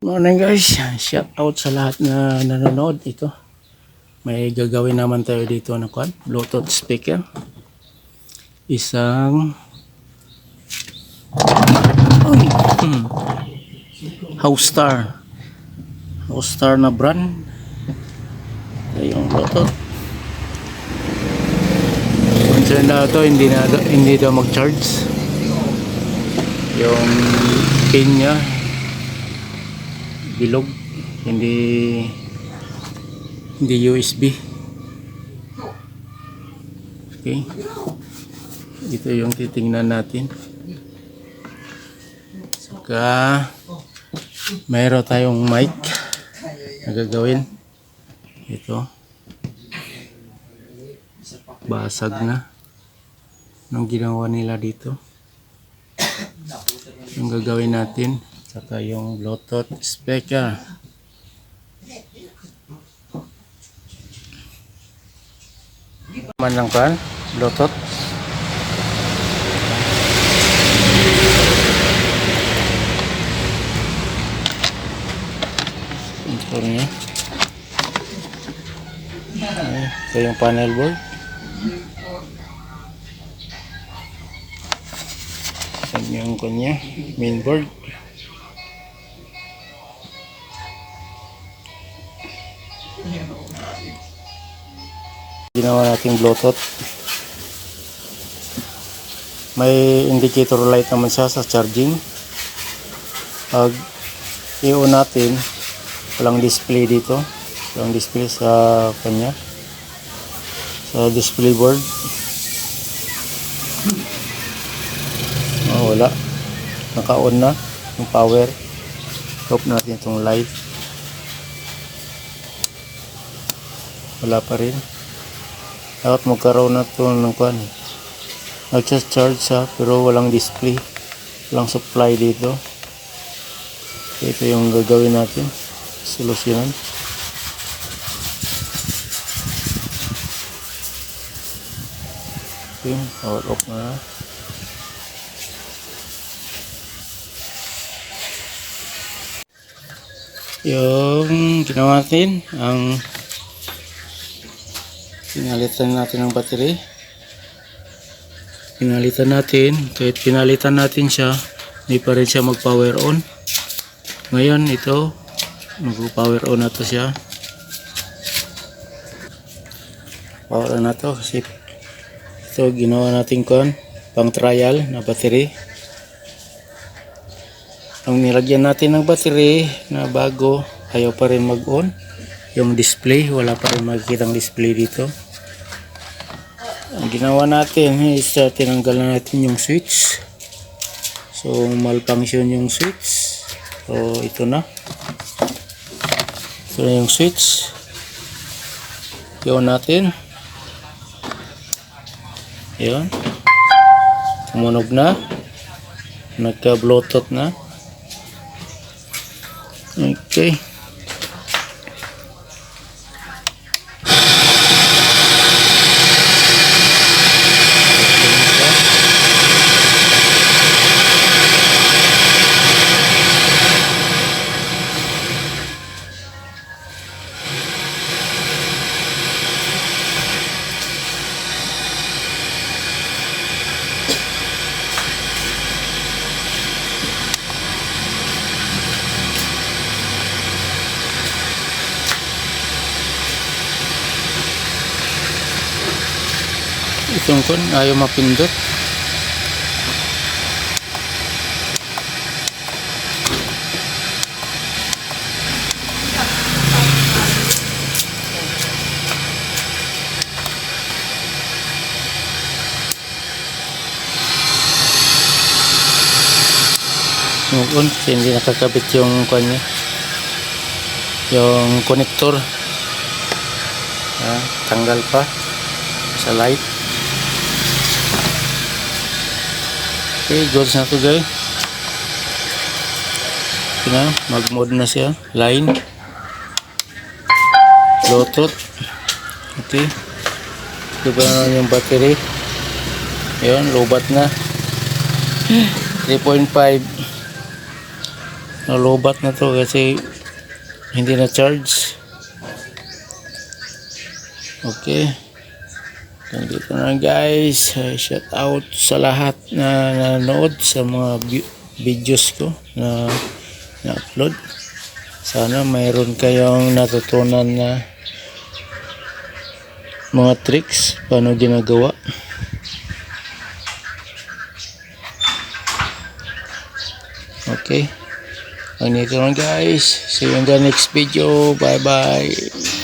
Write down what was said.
Morning guys, shout out sa lahat na nanonood. Ito, may gagawin naman tayo dito na Bluetooth speaker. Isang House Star na brand. Ito yung Bluetooth. Concern na ito, hindi daw mag-charge. Yung pin niya bilog, hindi USB. Okay, ito yung titingnan natin. Saka mayroon tayong mic na gagawin. Ito basag na nung ginawa nila dito. Yung gagawin natin, saka yung Bluetooth speaker. Man lang Bluetooth. Control niya. Ito yung panel board. Yung kanya mainboard. Ginawa nating Bluetooth. May indicator light naman siya sa charging. Pag i-on natin, walang display dito. Walang display sa kanya, sa display board. Wala, naka-on na yung power. Off natin itong light, wala pa rin. Dapat magkaroon na ito ng nag-charge siya pero walang display, walang supply dito. Ito yung gagawin natin, solusyonan. Okay, power off na. Yung ginawa natin, ang pinalitan natin ng battery. Kahit pinalitan natin siya, hindi pa rin siya mag power on. Ngayon ito, mag power on na to siya. Power on na to kasi ito ginawa natin pang trial na battery. Ang nilagyan natin ng battery na bago, ayaw pa rin mag-on. Yung display, wala pa rin makikitang display dito. Ang ginawa natin is tinanggal na natin yung switch. So malfunction yung switch. So ito na. Ito na yung switch. I-on natin. Ayan. Tumunog na. Nagka-Bluetooth na. Okay. Itong ayaw mapindot. Kasi hindi nakakabit yung yung connector. Tanggal pa sa light. Okay, goods na to guys. Mag-mode na siya. Line, Bluetooth. Okay, ito ba yung battery? Ayun, lobat na. 3.5 Nalubat na to kasi hindi na charge. Okay. Nandito na guys. Shout out sa lahat na nanood sa mga videos ko na na-upload. Sana mayroon kayong natutunan na mga tricks paano ginagawa. Okay. Hanggang dito lang guys. See you in the next video. Bye bye.